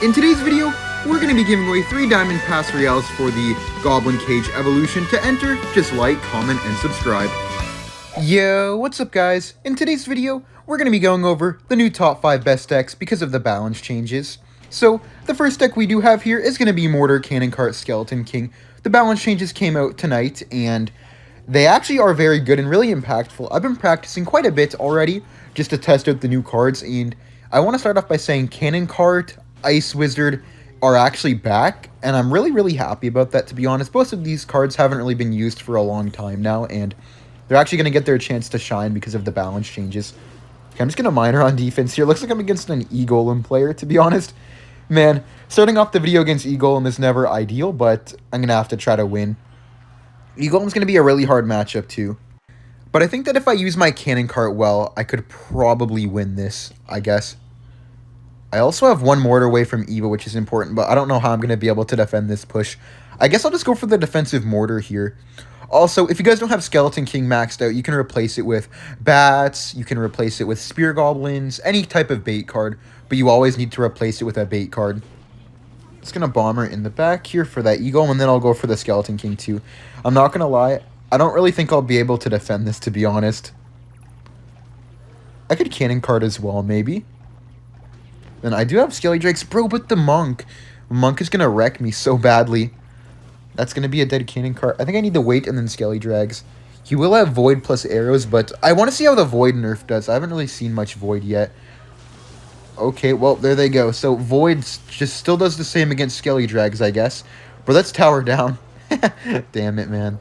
In today's video, we're going to be giving away 3 Diamond Pass Royales for the Goblin Cage Evolution. To enter, just like, comment, and subscribe. Yo, what's up guys? In today's video, we're going to be going over the new top 5 best decks because of the balance changes. So, the first deck we do have here is going to be Mortar, Cannon Cart, Skeleton King. The balance changes came out tonight, and they actually are very good and really impactful. I've been practicing quite a bit already just to test out the new cards, and I want to start off by saying Cannon Cart, Ice Wizard are actually back, and I'm really happy about that, to be honest. Most of these cards haven't really been used for a long time now, and they're actually going to get their chance to shine because of the balance changes. Okay, I'm just going to Miner on defense here. Looks like I'm against an E-Golem player, to be honest. Man, starting off the video against E-Golem is never ideal, but I'm going to have to try to win. E-Golem's going to be a really hard matchup, too. But I think that if I use my Cannon Cart well, I could probably win this, I guess. I also have one Mortar away from Eva, which is important, but I don't know how I'm going to be able to defend this push. I guess I'll just go for the defensive Mortar here. Also, if you guys don't have Skeleton King maxed out, you can replace it with Bats, you can replace it with Spear Goblins, any type of bait card, but you always need to replace it with a bait card. Just going to Bomber in the back here for that Eagle, and then I'll go for the Skeleton King too. I'm not going to lie, I don't really think I'll be able to defend this, to be honest. I could Cannon Cart as well, maybe. Then I do have Skelly Drakes. Bro, but the Monk. Monk is going to wreck me so badly. That's going to be a dead Cannon Cart. I think I need to wait and then Skelly Drags. He will have Void plus arrows, but I want to see how the Void nerf does. I haven't really seen much Void yet. Okay, well, there they go. So Void just still does the same against Skelly Drags, I guess. Bro, that's Tower down. Damn it, man.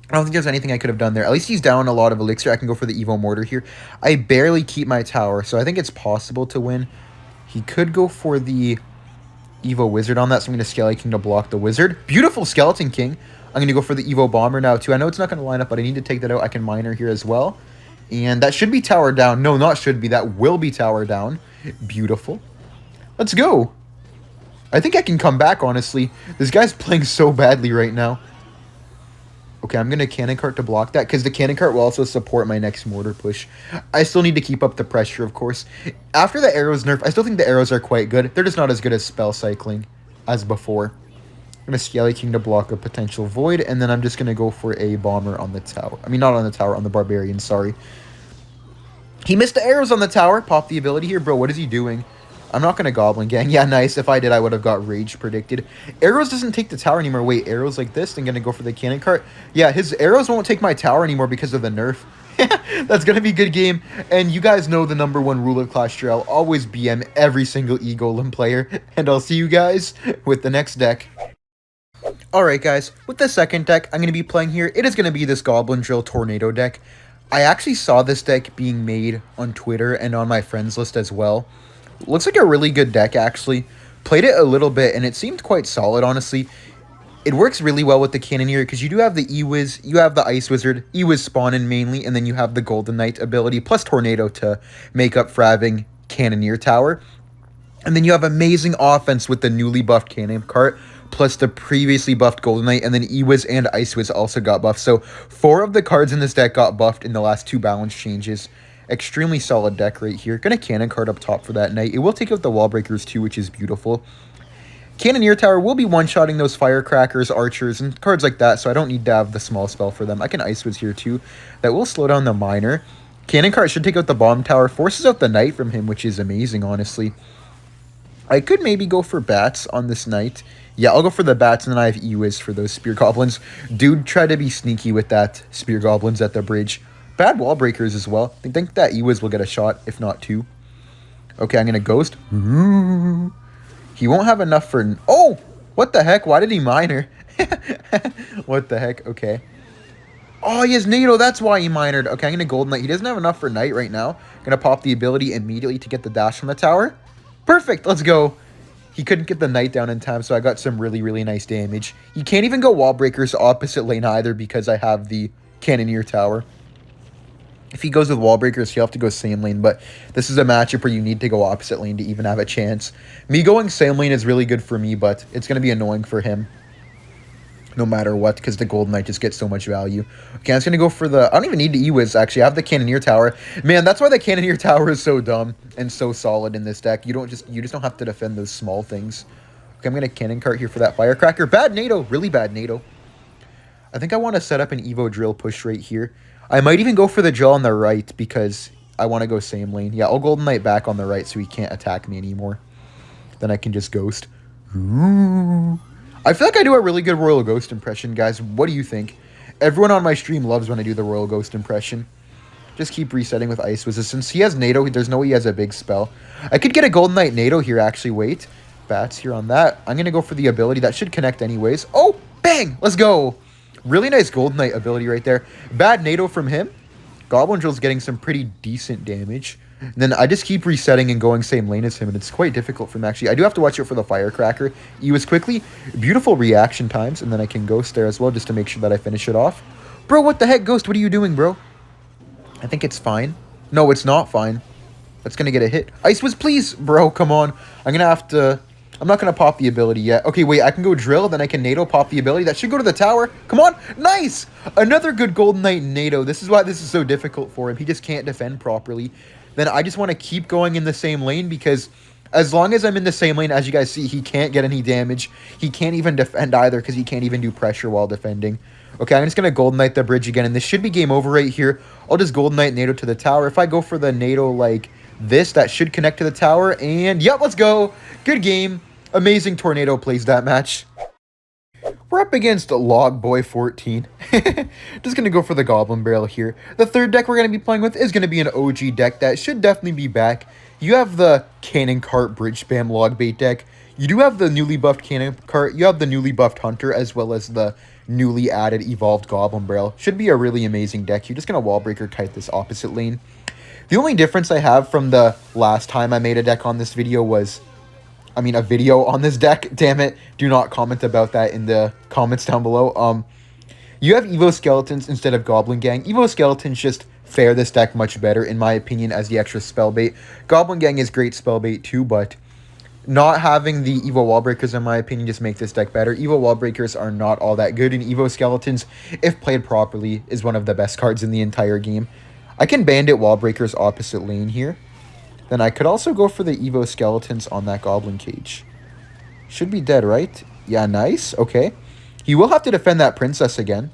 I don't think there's anything I could have done there. At least he's down a lot of elixir. I can go for the Evo Mortar here. I barely keep my tower, so I think it's possible to win. He could go for the Evo Wizard on that, so I'm going to Skelly King to block the Wizard. Beautiful Skeleton King. I'm going to go for the Evo Bomber now, too. I know it's not going to line up, but I need to take that out. I can Miner here as well. And that should be tower down. No, not should be. That will be tower down. Beautiful. Let's go. I think I can come back, honestly. This guy's playing so badly right now. Okay, I'm going to Cannon Cart to block that, because the Cannon Cart will also support my next Mortar push. I still need to keep up the pressure, of course. After the arrows nerf, I still think the arrows are quite good. They're just not as good as spell cycling as before. I'm going to Skelly King to block a potential Void, and then I'm just going to go for a Bomber on the tower. I mean, not on the tower, on the Barbarian, sorry. He missed the arrows on the tower. Pop the ability here. Bro, what is he doing? I'm not going to Goblin Gang. Yeah, nice. If I did, I would have got Rage predicted. Arrows doesn't take the tower anymore. Wait, arrows like this? I'm going to go for the Cannon Cart. Yeah, his arrows won't take my tower anymore because of the nerf. That's going to be a good game. And you guys know the #1 rule of Clash Royale. Always BM every single E-Golem player. And I'll see you guys with the next deck. Alright guys, with the second deck I'm going to be playing here, it is going to be this Goblin Drill Tornado deck. I actually saw this deck being made on Twitter and on my friends list as well. Looks like a really good deck, actually. Played it a little bit, and it seemed quite solid, honestly. It works really well with the Cannoneer, because you do have the E-Wiz, you have the Ice Wizard, E-Wiz spawn in mainly, and then you have the Golden Knight ability, plus Tornado to make up for having Cannoneer Tower. And then you have amazing offense with the newly buffed Cannon Cart, plus the previously buffed Golden Knight, and then E-Wiz and Ice Wiz also got buffed. So 4 of the cards in this deck got buffed in the last 2 balance changes. Extremely solid deck right here. Gonna Cannon Cart up top for that Knight. It will take out the Wall Breakers too, which is beautiful. Cannoneer Tower will be one-shotting those Firecrackers, Archers, and cards like that, so I don't need to have the small spell for them. I can Ice Wiz here too. That will slow down the Miner. Cannon Cart should take out the Bomb Tower, forces out the Knight from him, which is amazing, honestly. I could maybe go for Bats on this Knight. Yeah, I'll go for the Bats, and then I have E-Wiz for those Spear Goblins. Dude, try to be sneaky with that Spear Goblins at the bridge. Bad Wall Breakers as well. I think that E-Wiz will get a shot, if not 2. Okay, I'm going to Ghost. Ooh. He won't have enough for... Oh! What the heck? Why did he Miner? What the heck? Okay. Oh, he has NATO. That's why he Minored. Okay, I'm going to Golden Knight. He doesn't have enough for Knight right now. Going to pop the ability immediately to get the dash from the tower. Perfect. Let's go. He couldn't get the Knight down in time, so I got some really nice damage. You can't even go Wall Breakers opposite lane either because I have the Cannoneer Tower. If he goes with Wall Breakers, he'll have to go same lane, but this is a matchup where you need to go opposite lane to even have a chance. Me going same lane is really good for me, but it's going to be annoying for him. no matter what, because the Golden Knight just gets so much value. Okay, I'm just going to go for the... I don't even need the E-Wiz, actually. I have the Cannoneer Tower. Man, that's why the Cannoneer Tower is so dumb and so solid in this deck. You just don't have to defend those small things. Okay, I'm going to Cannon Cart here for that Firecracker. Bad NATO. Really bad NATO. I think I want to set up an Evo Drill push right here. I might even go for the drill on the right because I want to go same lane. Yeah, I'll Golden Knight back on the right so he can't attack me anymore. Then I can just Ghost. Ooh. I feel like I do a really good Royal Ghost impression, guys. What do you think? Everyone on my stream loves when I do the Royal Ghost impression. Just keep resetting with Ice Resistance. He has NATO. There's no way he has a big spell. I could get a Golden Knight NATO here, actually. Wait. Bats here on that. I'm going to go for the ability. That should connect anyways. Oh, bang! Let's go! Really nice Golden Knight ability right there. Bad NATO from him. Goblin Drill's getting some pretty decent damage. And then I just keep resetting and going same lane as him, and it's quite difficult for him, actually. I do have to watch out for the Firecracker. He was quickly. Beautiful reaction times, and then I can Ghost there as well just to make sure that I finish it off. Bro, what the heck, Ghost? What are you doing, bro? I think it's fine. No, it's not fine. That's going to get a hit. Ice Wiz, please. Bro, come on. I'm going to have to... I'm not going to pop the ability yet. Okay, wait, I can go Drill, then I can NATO pop the ability. That should go to the tower. Come on. Nice! Another good Golden Knight NATO. This is why this is so difficult for him. He just can't defend properly. Then I just want to keep going in the same lane because as long as I'm in the same lane, as you guys see, he can't get any damage. He can't even defend either because he can't even do pressure while defending. Okay, I'm just going to Golden Knight the bridge again, and this should be game over right here. I'll just Golden Knight NATO to the tower. If I go for the NATO like this, that should connect to the tower, and yep, let's go. Good game. Amazing Tornado plays that match. We're up against Logboy 14. Just going to go for the Goblin Barrel here. The third deck we're going to be playing with is going to be an OG deck that should definitely be back. You have the Cannon Cart Bridge Spam Logbait deck. You do have the newly buffed Cannon Cart. You have the newly buffed Hunter as well as the newly added Evolved Goblin Barrel. Should be a really amazing deck. You're just going to Wall Breaker kite this opposite lane. The only difference I have from the last time I made a deck on this video was... I mean, a video on this deck. Damn it. Do not comment about that in the comments down below. You have Evo Skeletons instead of Goblin Gang. Evo Skeletons just fare this deck much better, in my opinion, as the extra spell bait. Goblin Gang is great spell bait too, but not having the Evo Wall Breakers, in my opinion, just make this deck better. Evo Wall Breakers are not all that good, and Evo Skeletons, if played properly, is one of the best cards in the entire game. I can Bandit Wall Breakers opposite lane here. Then I could also go for the Evo Skeletons on that Goblin Cage. Should be dead, right? Yeah, nice. Okay. He will have to defend that Princess again.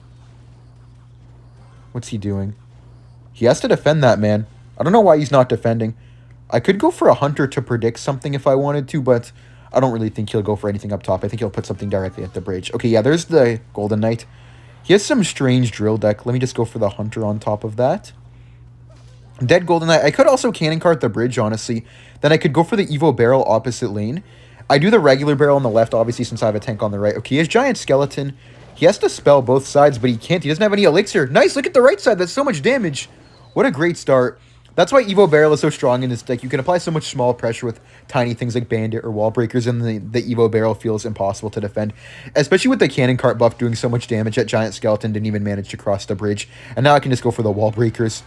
What's he doing? He has to defend that, man. I don't know why he's not defending. I could go for a Hunter to predict something if I wanted to, but I don't really think he'll go for anything up top. I think he'll put something directly at the bridge. Okay, yeah, there's the Golden Knight. He has some strange drill deck. Let me just go for the Hunter on top of that. Dead Golden Knight. I could also Cannon Cart the bridge, honestly. Then I could go for the Evo Barrel opposite lane. I do the regular barrel on the left, obviously, since I have a tank on the right. Okay, he has Giant Skeleton. He has to spell both sides, but he can't. He doesn't have any elixir. Nice, look at the right side. That's so much damage. What a great start. That's why Evo Barrel is so strong in this deck. You can apply so much small pressure with tiny things like Bandit or Wall Breakers, and the Evo Barrel feels impossible to defend. Especially with the Cannon Cart buff doing so much damage that Giant Skeleton didn't even manage to cross the bridge. And now I can just go for the Wall Breakers.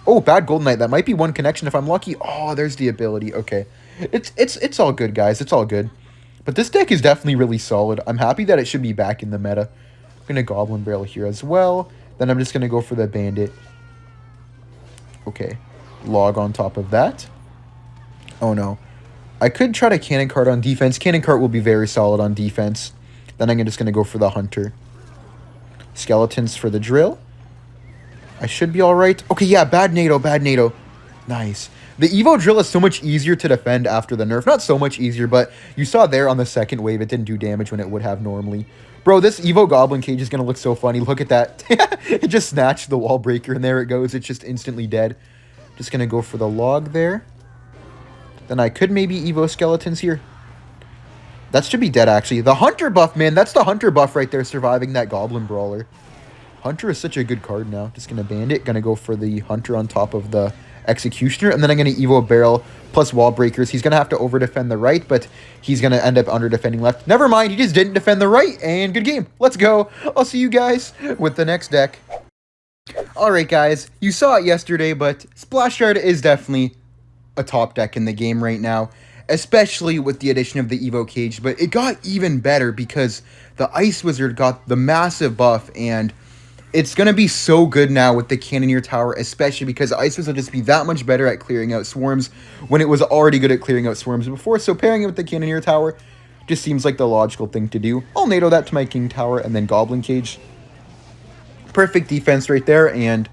Oh, bad Golden Knight. That might be one connection if I'm lucky. Oh, there's the ability. Okay. It's all good, guys. It's all good. But this deck is definitely really solid. I'm happy that it should be back in the meta. I'm going to Goblin Barrel here as well. Then I'm just going to go for the Bandit. Okay. Log on top of that. Oh, no. I could try to Cannon Cart on defense. Cannon Cart will be very solid on defense. Then I'm just going to go for the Hunter. Skeletons for the drill. I should be all right. Okay, yeah, bad NATO, bad NATO. Nice. The Evo Drill is so much easier to defend after the nerf. Not so much easier, but you saw there on the second wave, it didn't do damage when it would have normally. Bro, this Evo Goblin Cage is going to look so funny. Look at that. It just snatched the Wall Breaker, and there it goes. It's just instantly dead. Just going to go for the log there. Then I could maybe Evo Skeletons here. That should be dead, actually. The Hunter buff, man. That's the Hunter buff right there, surviving that Goblin Brawler. Hunter is such a good card now. Just going to Bandit. Going to go for the Hunter on top of the Executioner. And then I'm going to Evo Barrel plus Wall Breakers. He's going to have to over-defend the right, but he's going to end up under-defending left. Never mind. He just didn't defend the right. And good game. Let's go. I'll see you guys with the next deck. Alright, guys. You saw it yesterday, but Splashyard is definitely a top deck in the game right now. especially with the addition of the Evo Cage, but it got even better because the Ice Wizard got the massive buff, and it's going to be so good now with the Cannoneer Tower, especially because Ice Wizard will just be that much better at clearing out swarms when it was already good at clearing out swarms before, so pairing it with the Cannoneer Tower just seems like the logical thing to do. I'll NATO that to my King Tower and then Goblin Cage. Perfect defense right there, and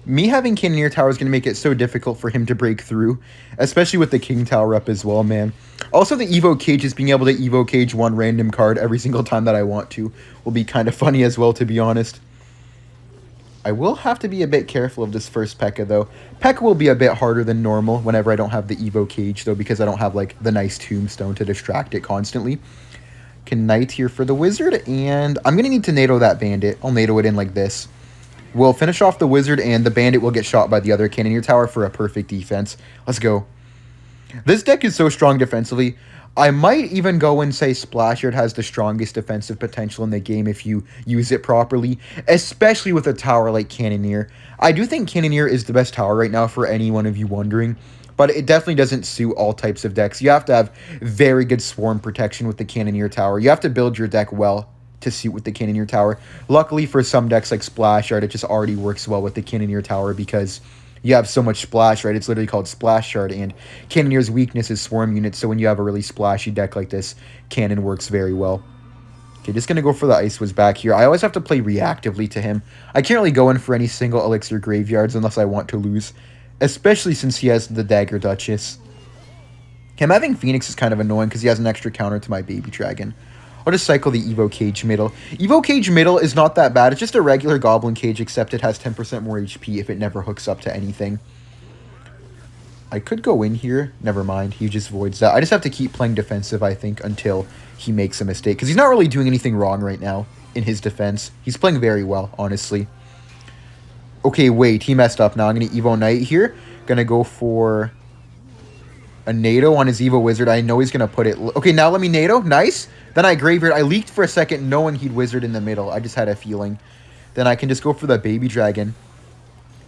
me having Cannoneer Tower is going to make it so difficult for him to break through, especially with the King Tower up as well, man. Also, the Evo Cage, just being able to Evo Cage one random card every single time that I want to, will be kind of funny as well, to be honest. I will have to be a bit careful of this first P.E.K.K.A, though. P.E.K.K.A will be a bit harder than normal whenever I don't have the Evo Cage, though, because I don't have, like, the nice Tombstone to distract it constantly. Can Knight here for the Wizard, and I'm going to need to NATO that Bandit. I'll NATO it in like this. We'll finish off the Wizard, and the Bandit will get shot by the other Cannoneer Tower for a perfect defense. Let's go. This deck is so strong defensively. I might even go and say Splashyard has the strongest defensive potential in the game if you use it properly, especially with a tower like Cannoneer. I do think Cannoneer is the best tower right now for any one of you wondering, but it definitely doesn't suit all types of decks. You have to have very good swarm protection with the Cannoneer Tower. You have to build your deck well to suit with the Cannoneer Tower. Luckily for some decks like Splashyard, it just already works well with the Cannoneer Tower because you have so much splash, right? It's literally called Splashyard, and Cannoneer's weakness is swarm units, so when you have a really splashy deck like this, Cannon works very well. Okay, just going to go for the Ice Wiz back here. I always have to play reactively to him. I can't really go in for any single Elixir Graveyards unless I want to lose, especially since he has the Dagger Duchess. Him having Phoenix is kind of annoying because he has an extra counter to my Baby Dragon. I'll just cycle the Evo Cage Middle. Evo Cage Middle is not that bad. It's just a regular Goblin Cage, except it has 10% more HP if it never hooks up to anything. I could go in here. Never mind. He just voids that. I just have to keep playing defensive, I think, until he makes a mistake. Because he's not really doing anything wrong right now in his defense. He's playing very well, honestly. Okay, wait. He messed up now. I'm going to Evo Knight here. Going to go for a NATO on his Evo Wizard. I know he's going to put it... Okay, now let me NATO. Nice. Then I Graveyard. I leaked for a second knowing he'd Wizard in the middle. I just had a feeling. Then I can just go for the Baby Dragon.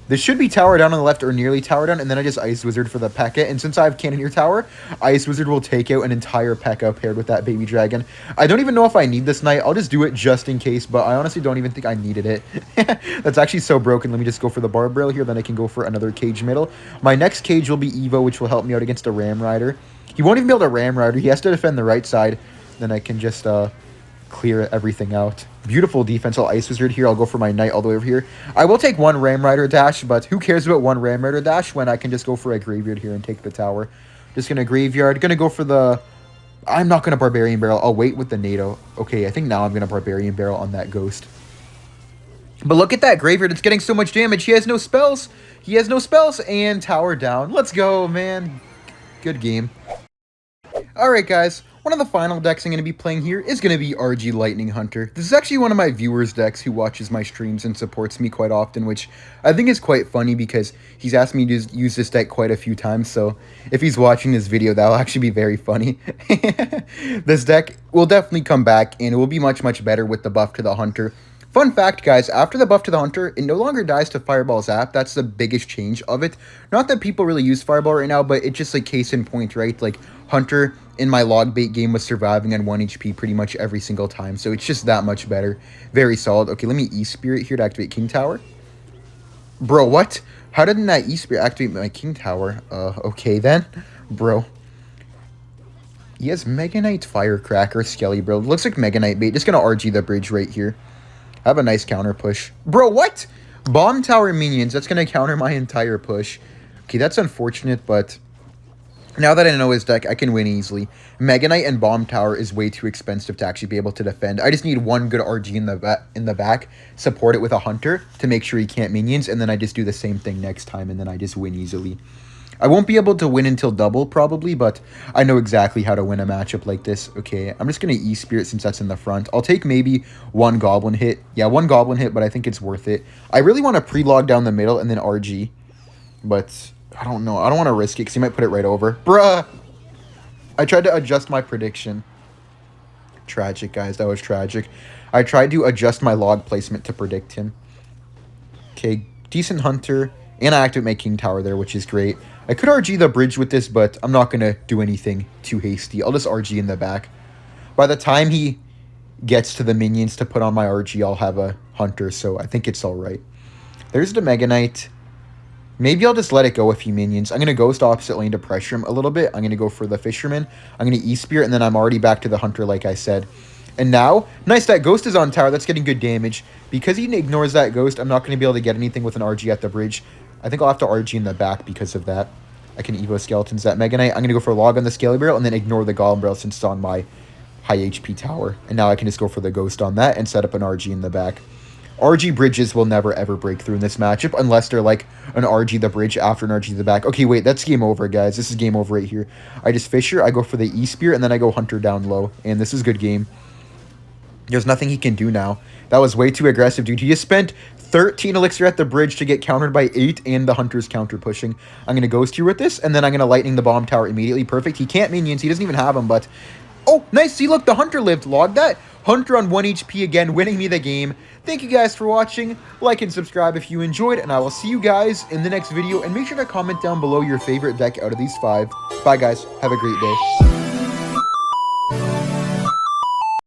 This should be Tower Down on the left or nearly Tower Down. And then I just Ice Wizard for the P.E.K.K.A. And since I have Cannoneer Tower, Ice Wizard will take out an entire P.E.K.K.A paired with that Baby Dragon. I don't even know if I need this Knight. I'll just do it just in case. But I honestly don't even think I needed it. That's actually so broken. Let me just go for the Goblin Barrel here. Then I can go for another Cage Middle. My next Cage will be Evo, which will help me out against a Ram Rider. He won't even be able to Ram Rider. He has to defend the right side. Then I can just clear everything out. Beautiful defense. I'll Ice Wizard here. I'll go for my Knight all the way over here. I will take one Ram Rider dash, but who cares about one Ram Rider dash when I can just go for a Graveyard here and take the tower. Just going to Graveyard. Going to go for the... I'm not going to Barbarian Barrel. I'll wait with the NATO. Okay, I think now I'm going to Barbarian Barrel on that Ghost. But look at that Graveyard. It's getting so much damage. He has no spells. He has no spells. And Tower Down. Let's go, man. Good game. Alright, guys. One of the final decks I'm going to be playing here is going to be RG Lightning Hunter. This is actually one of my viewers' decks who watches my streams and supports me quite often, which I think is quite funny because he's asked me to use this deck quite a few times, so if he's watching this video, that'll actually be very funny. This deck will definitely come back, and it will be much, much better with the buff to the Hunter. Fun fact, guys, after the buff to the Hunter, it no longer dies to Fireball Zap. That's the biggest change of it. Not that people really use Fireball right now, but it's just like case in point, right? Like, Hunter in my Logbait game was surviving on 1 HP pretty much every single time, so it's just that much better. Very solid. Okay, let me E-Spirit here to activate King Tower. Bro, what? How didn't that E-Spirit activate my King Tower? Okay then. Bro. He has Mega Knight, Firecracker, Skelly, bro. Looks like Mega Knight bait. Just gonna RG the bridge right here. Have a nice counter push. Bro, what? Bomb Tower minions. That's going to counter my entire push. Okay, that's unfortunate, but now that I know his deck, I can win easily. Mega Knight and Bomb Tower is way too expensive to actually be able to defend. I just need one good RG in the back, support it with a Hunter to make sure he can't minions, and then I just do the same thing next time, and then I just win easily. I won't be able to win until double, probably, but I know exactly how to win a matchup like this. Okay, I'm just going to E-Spirit since that's in the front. I'll take maybe one Goblin hit. Yeah, one Goblin hit, but I think it's worth it. I really want to pre-log down the middle and then RG, but I don't know. I don't want to risk it because he might put it right over. Bruh! I tried to adjust my prediction. Tragic, guys. That was tragic. I tried to adjust my log placement to predict him. Okay, decent Hunter. And I activate my King Tower there, which is great. I could RG the bridge with this, but I'm not going to do anything too hasty. I'll just RG in the back. By the time he gets to the minions to put on my RG, I'll have a hunter, so I think it's alright. There's the Mega Knight. Maybe I'll just let it go with few minions. I'm going to Ghost opposite lane to pressure him a little bit. I'm going to go for the Fisherman. I'm going to E-Spear, and then I'm already back to the Hunter like I said. And now, nice, that Ghost is on tower. That's getting good damage. Because he ignores that Ghost, I'm not going to be able to get anything with an RG at the bridge. I think I'll have to RG in the back because of that. I can Evo Skeletons that Mega Knight. I'm going to go for a Log on the Scaly Barrel and then ignore the Goblin Barrel since it's on my high HP tower. And now I can just go for the Ghost on that and set up an RG in the back. RG bridges will never ever break through in this matchup unless they're like an RG the bridge after an RG the back. Okay, wait, that's game over, guys. This is game over right here. I just Fisher, I go for the E-Spear, and then I go Hunter down low. And this is a good game. There's nothing he can do now. That was way too aggressive, dude. He just spent 13 elixir at the bridge to get countered by 8 and the Hunter's counter pushing. I'm going to Ghost here with this, and then I'm going to Lightning the bomb tower immediately. Perfect. He can't minions. He doesn't even have them, but... Oh, nice. See, look, the Hunter lived. Log that. Hunter on 1 HP again, winning me the game. Thank you guys for watching. Like and subscribe if you enjoyed, and I will see you guys in the next video. And make sure to comment down below your favorite deck out of these 5. Bye, guys. Have a great day.